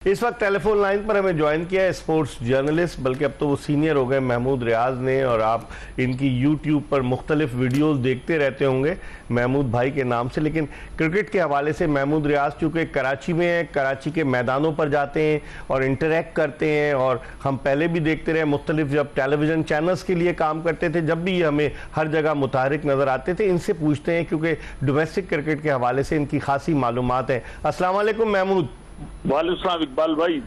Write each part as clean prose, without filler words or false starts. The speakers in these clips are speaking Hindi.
इस वक्त टेलीफोन लाइन पर हमें ज्वाइन किया है स्पोर्ट्स जर्नलिस्ट, बल्कि अब तो वो सीनियर हो गए, महमूद रियाज ने। और आप इनकी यूट्यूब पर मुख्तलिफ वीडियोस देखते रहते होंगे महमूद भाई के नाम से। लेकिन क्रिकेट के हवाले से महमूद रियाज चूँकि कराची में है, कराची के मैदानों पर जाते हैं और इंटरेक्ट करते हैं। और हम पहले भी देखते रहे मुख्तलिफ जब टेलीविज़न चैनल्स के लिए काम करते थे, जब भी ये हमें हर जगह मुतहरिक नज़र आते थे। इनसे पूछते हैं क्योंकि डोमेस्टिक क्रिकेट के हवाले से इनकी खासी मालूमात है। अस्सलाम वालेकुम महमूद। वालेकुम इकबाल भाई,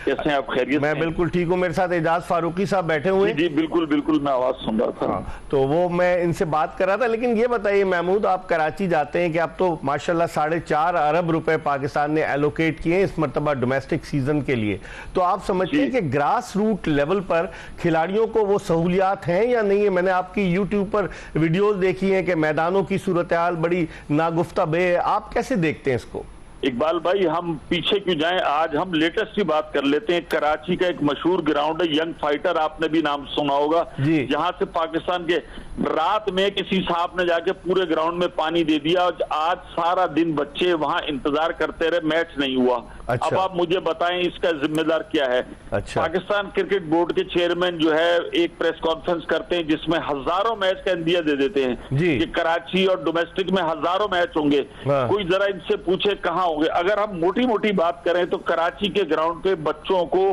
कैसे हैं आप? खैरियत? मैं बिल्कुल ठीक हूँ। मेरे साथ एजाज फारूकी साहब बैठे हुए हैं। जी बिल्कुल बिल्कुल, मैं आवाज सुन रहा था। तो वो मैं इनसे बात कर रहा था। लेकिन ये बताइए महमूद, आप कराची जाते हैं कि आप तो माशाल्लाह 4.5 अरब रुपए पाकिस्तान ने एलोकेट किए हैं इस मरतबा डोमेस्टिक सीजन के लिए। तो आप समझते हैं कि ग्रास रूट लेवल पर खिलाड़ियों को वो सहूलियात हैं या नहीं है? मैंने आपकी यूट्यूब पर वीडियोज देखी है कि मैदानों की सूरत हाल बड़ी नागुफ्ता बे है। आप कैसे देखते हैं इसको? इकबाल भाई, हम पीछे क्यों जाएं, आज हम लेटेस्ट ही बात कर लेते हैं। कराची का एक मशहूर ग्राउंड है यंग फाइटर, आपने भी नाम सुना होगा, जहां से पाकिस्तान के रात में किसी साहब ने जाके पूरे ग्राउंड में पानी दे दिया। आज सारा दिन बच्चे वहां इंतजार करते रहे, मैच नहीं हुआ। अच्छा। अब आप मुझे बताएं इसका जिम्मेदार क्या है? अच्छा। पाकिस्तान क्रिकेट बोर्ड के चेयरमैन जो है एक प्रेस कॉन्फ्रेंस करते हैं जिसमें हजारों मैच का इंदिया दे देते हैं कि कराची और डोमेस्टिक में हजारों मैच होंगे। कोई जरा इनसे पूछे कहाँ होंगे। अगर हम मोटी मोटी बात करें तो कराची के ग्राउंड पे बच्चों को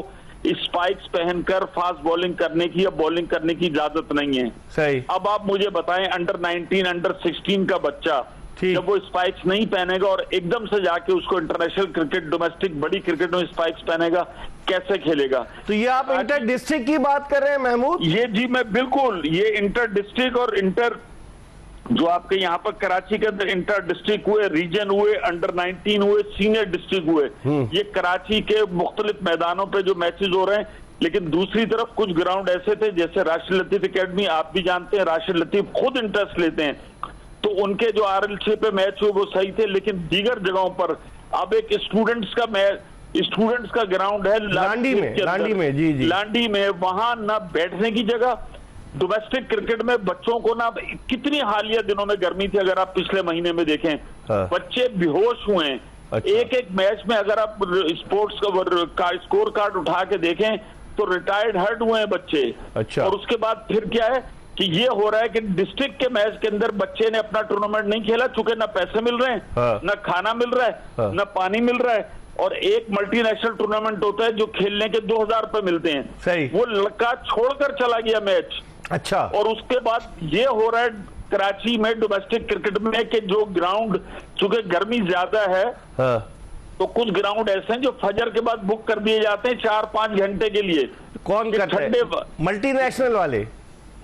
स्पाइक्स पहनकर फास्ट बॉलिंग करने की या बॉलिंग करने की इजाजत नहीं है। सही। अब आप मुझे बताएं, अंडर 19 अंडर 16 का बच्चा जब वो स्पाइक्स नहीं पहनेगा और एकदम से जाके उसको इंटरनेशनल क्रिकेट, डोमेस्टिक बड़ी क्रिकेट में स्पाइक्स पहनेगा, कैसे खेलेगा? तो ये आप इंटर डिस्ट्रिक्ट की बात कर रहे हैं महमूद? ये जी मैं बिल्कुल, ये इंटर डिस्ट्रिक्ट और इंटर जो आपके यहाँ पर कराची के अंदर इंटर डिस्ट्रिक्ट हुए, रीजन हुए, अंडर 19 हुए, सीनियर डिस्ट्रिक्ट हुए, ये कराची के मुख्तलिफ मैदानों पे जो मैचेस हो रहे हैं। लेकिन दूसरी तरफ कुछ ग्राउंड ऐसे थे जैसे राशिद लतीफ एकेडमी, आप भी जानते हैं राशिद लतीफ खुद इंटरेस्ट लेते हैं, तो उनके जो RL6 पे मैच हुए वो सही थे। लेकिन दीगर जगहों पर अब एक स्टूडेंट्स का मैच, स्टूडेंट्स का ग्राउंड है लांडी में, जी लांडी में, वहां ना बैठने की जगह। डोमेस्टिक क्रिकेट में बच्चों को ना, कितनी हालिया दिनों में गर्मी थी, अगर आप पिछले महीने में देखें, बच्चे बेहोश हुए हैं। अच्छा। एक मैच में अगर आप स्पोर्ट्स का स्कोर कार्ड उठा के देखें तो रिटायर्ड हर्ट हुए हैं बच्चे। अच्छा। और उसके बाद फिर क्या है कि ये हो रहा है कि डिस्ट्रिक्ट के मैच के अंदर बच्चे ने अपना टूर्नामेंट नहीं खेला, चूंकि ना पैसे मिल रहे हैं, ना खाना मिल रहा है, ना पानी मिल रहा है। और एक मल्टीनेशनल टूर्नामेंट होता है जो खेलने के 2000 रुपए मिलते हैं। सही। वो लड़का छोड़कर चला गया मैच। अच्छा। और उसके बाद ये हो रहा है कराची में डोमेस्टिक क्रिकेट में कि जो ग्राउंड, चूंकि गर्मी ज्यादा है, तो कुछ ग्राउंड ऐसे हैं जो फजर के बाद बुक कर दिए जाते हैं 4-5 घंटे के लिए। कौन करते हैं? मल्टीनेशनल वाले?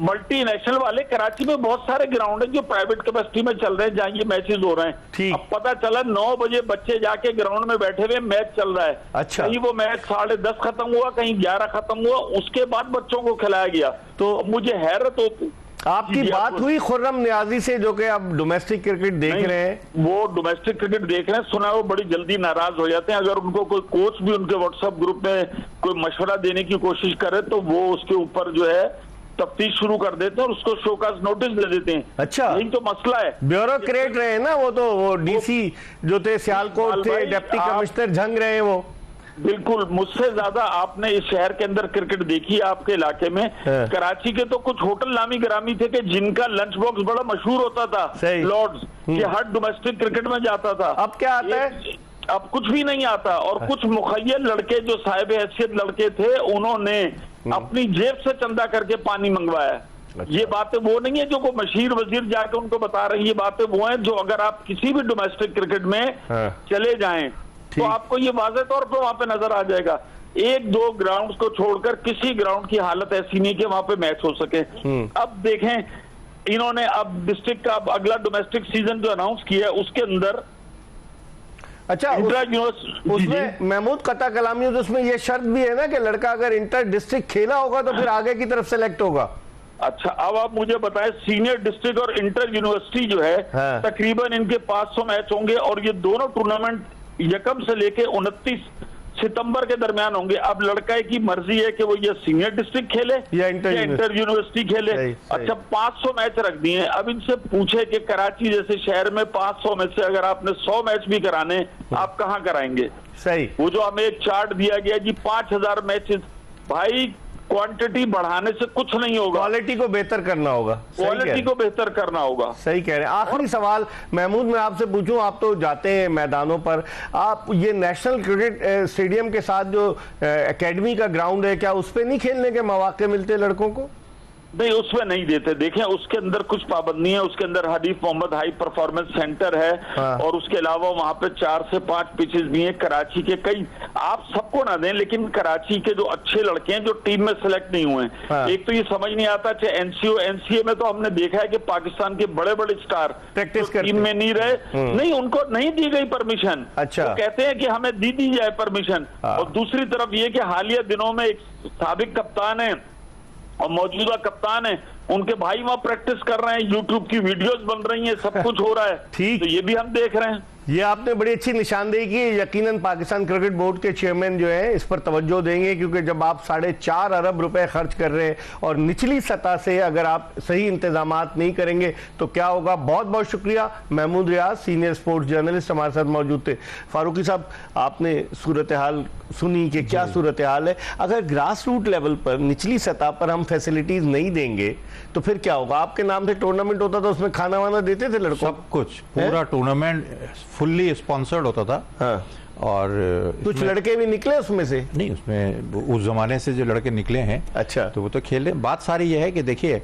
मल्टीनेशनल वाले। कराची में बहुत सारे ग्राउंड हैं जो प्राइवेट कैपेसिटी में चल रहे हैं जहां ये मैचेस हो रहे हैं। अब पता चला 9 बजे बच्चे जाके ग्राउंड में बैठे हुए, मैच चल रहा है। अच्छा। कहीं वो मैच 10:30 खत्म हुआ, कहीं 11 खत्म हुआ, उसके बाद बच्चों को खिलाया गया। तो मुझे हैरत होती। आपकी बात हुई खुर्रम नियाजी से जो कि आप डोमेस्टिक क्रिकेट देख रहे हैं? वो डोमेस्टिक क्रिकेट देख रहे हैं, सुना वो बड़ी जल्दी नाराज हो जाते हैं। अगर उनको कोई कोच भी उनके व्हाट्सएप ग्रुप में कोई मशवरा देने की कोशिश करे तो वो उसके ऊपर जो है तफ्तीश शुरू कर देते हैं और उसको शोकाज नोटिस दे देते हैं। अच्छा। यही तो मसला है। ब्यूरोक्रेट रहे ना वो डीसी जो थे सियालकोट थे, डिप्टी कमिश्नर झंग रहे हैं वो। बिल्कुल, मुझसे ज्यादा आपने इस शहर के अंदर क्रिकेट देखी आपके इलाके में। कराची के तो कुछ होटल नामी गिरामी थे कि जिनका लंच बॉक्स बड़ा मशहूर होता था, लॉर्ड्स, कि हर डोमेस्टिक क्रिकेट में जाता था। अब क्या आता है? अब कुछ भी नहीं आता। और कुछ मुखय्यल लड़के जो साहिब हैसियत लड़के थे, उन्होंने अपनी जेब से चंदा करके पानी मंगवाया। अच्छा। ये बातें वो नहीं है जो को मशीर वजीर जाके उनको बता रही है, ये बातें वो हैं जो अगर आप किसी भी डोमेस्टिक क्रिकेट में चले जाएं तो आपको ये वाज़ेह तौर पर वहां पे नजर आ जाएगा। 1-2 ग्राउंड्स को छोड़कर किसी ग्राउंड की हालत ऐसी नहीं कि वहां पे मैच हो सके। अब देखें, इन्होंने अब डिस्ट्रिक्ट का अगला डोमेस्टिक सीजन जो अनाउंस किया है उसके अंदर, अच्छा, उसमें महमूद कता कलामी, तो उसमें यह शर्त भी है ना कि लड़का अगर इंटर डिस्ट्रिक्ट खेला होगा तो फिर आगे की तरफ सेलेक्ट होगा। अच्छा, अब आप मुझे बताएं, सीनियर डिस्ट्रिक्ट और इंटर यूनिवर्सिटी जो है, तकरीबन इनके 500 मैच होंगे और ये दोनों टूर्नामेंट यकम से लेके 29 सितंबर के दरमियान होंगे। अब लड़का की मर्जी है कि वो ये सीनियर डिस्ट्रिक्ट खेले या इंटर यूनिवर्सिटी खेले। अच्छा, 500 मैच रख दिए हैं। अब इनसे पूछे कि कराची जैसे शहर में 500 में से अगर आपने 100 मैच भी कराने, आप कहाँ कराएंगे? सही। वो जो हमें एक चार्ट दिया गया जी 5000 मैचेस, भाई क्वांटिटी बढ़ाने से कुछ नहीं होगा, क्वालिटी को बेहतर करना होगा। क्वालिटी को बेहतर करना होगा। सही कह रहे हैं। आखिरी सवाल महमूद, मैं आपसे पूछूं, आप तो जाते हैं मैदानों पर, आप ये नेशनल क्रिकेट स्टेडियम के साथ जो एकेडमी का ग्राउंड है, क्या उस पर नहीं खेलने के मौके मिलते लड़कों को? नहीं, उसमें नहीं देते। देखें, उसके अंदर कुछ पाबंदी है। उसके अंदर Hanif Mohammad high performance centre है, हाँ। और उसके अलावा वहां पे 4 से 5 पिचेस भी हैं। कराची के कई, आप सबको ना दें, लेकिन कराची के जो अच्छे लड़के हैं जो टीम में सिलेक्ट नहीं हुए, हाँ। एक तो ये समझ नहीं आता, चाहे एनसीओ एनसीए में तो हमने देखा है कि पाकिस्तान के बड़े बड़े स्टार प्रैक्टिस करते टीम में नहीं रहे, नहीं, उनको नहीं दी गई परमिशन। अच्छा। वो कहते हैं कि हमें दी जाए परमिशन। हाँ। और दूसरी तरफ ये कि हालिया दिनों में एक साबिक कप्तान है और मौजूदा कप्तान है, उनके भाई वहां प्रैक्टिस कर रहे हैं, यूट्यूब की वीडियोस बन रही हैं, सब कुछ हो रहा है। ठीक। तो ये भी हम देख रहे हैं। ये आपने बड़ी अच्छी निशानदेही की। यकीनन पाकिस्तान क्रिकेट बोर्ड के चेयरमैन जो है इस पर तवज्जो देंगे, क्योंकि जब आप 4.5 अरब रुपए खर्च कर रहे हैं और निचली सतह से अगर आप सही इंतजामात नहीं करेंगे तो क्या होगा। बहुत बहुत शुक्रिया। महमूद रियाज, सीनियर स्पोर्ट्स जर्नलिस्ट, हमारे साथ मौजूद थे। फारूकी साहब, आपने सूरत हाल सुनी कि क्या सूरत हाल है। अगर ग्रास रूट लेवल पर, निचली सतह पर हम फैसिलिटीज नहीं देंगे तो फिर क्या होगा। आपके नाम से टूर्नामेंट होता था, उसमें खाना वाना देते थे लड़कों? सब कुछ, पूरा टूर्नामेंट फुल्ली स्पॉन्सर्ड होता था। हाँ। और कुछ लड़के भी निकले उसमें से? नहीं, उसमें उस जमाने से जो लड़के निकले हैं, अच्छा, तो वो तो खेले। बात सारी ये है कि देखिए,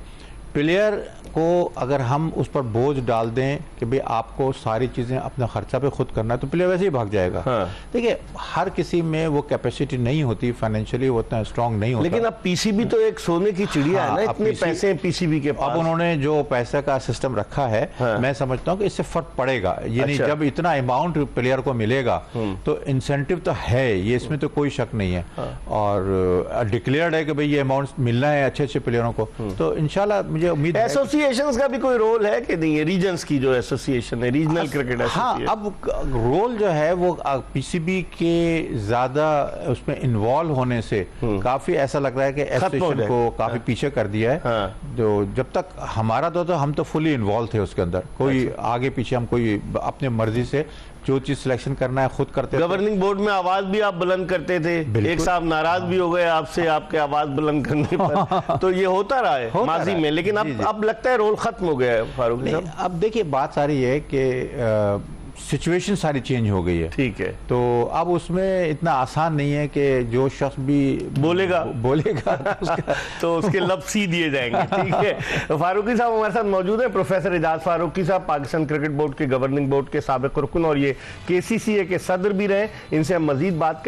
प्लेयर को अगर हम उस पर बोझ डाल दें कि भाई आपको सारी चीज़ें अपना खर्चा पे खुद करना है, तो प्लेयर वैसे ही भाग जाएगा। हाँ। देखिए, हर किसी में वो कैपेसिटी नहीं होती, फाइनेंशियली वो उतना स्ट्रांग नहीं होता। लेकिन अब पीसीबी तो एक सोने की चिड़िया है ना, इतने पैसे हैं पीसीबी के पास। अब उन्होंने जो पैसे का सिस्टम रखा है, हाँ। मैं समझता हूँ कि इससे फर्क पड़ेगा। ये नहीं, अच्छा। जब इतना अमाउंट प्लेयर को मिलेगा तो इंसेंटिव तो है, ये इसमें तो कोई शक नहीं है। और डिक्लेयर्ड है कि भाई ये अमाउंट मिलना है अच्छे अच्छे प्लेयरों को, तो इंशाल्लाह मुझे उम्मीद है। एसोसिएशंस का भी कोई रोल है कि नहीं? रीजन्स की जो एसोसिएशन है, रीजनल क्रिकेट एसोसिएशन। हाँ, अब रोल जो है वो पीसीबी के ज्यादा उसमें इन्वॉल्व होने से काफी ऐसा लग रहा है कि एसोसिएशन को काफी पीछे कर दिया है। हाँ। तो जब तक हमारा तो हम तो फुली इन्वॉल्व थे उसके अंदर, कोई आगे पीछे हम कोई अपने मर्जी से जो चीज सिलेक्शन करना है खुद करते थे। गवर्निंग बोर्ड में आवाज भी आप बुलंद करते थे, एक साहब नाराज भी हो गए आपसे, आपके आवाज बुलंद करने पर। तो ये होता रहा है माजी में, लेकिन अब लगता है रोल खत्म हो गया है फारूक साहब। अब देखिए, बात सारी है कि सिचुएशन सारी चेंज हो गई है। ठीक है, तो अब उसमें इतना आसान नहीं है कि जो शख्स भी बोलेगा तो उसके लफ्ज़ ही दिए जाएंगे। ठीक है, तो फारूकी साहब हमारे साथ मौजूद हैं, प्रोफेसर एजाज फारूकी साहब, पाकिस्तान क्रिकेट बोर्ड के गवर्निंग बोर्ड के साबिक रुकन और ये केसीसीए के सदर भी रहे। इनसे हम मजीद बात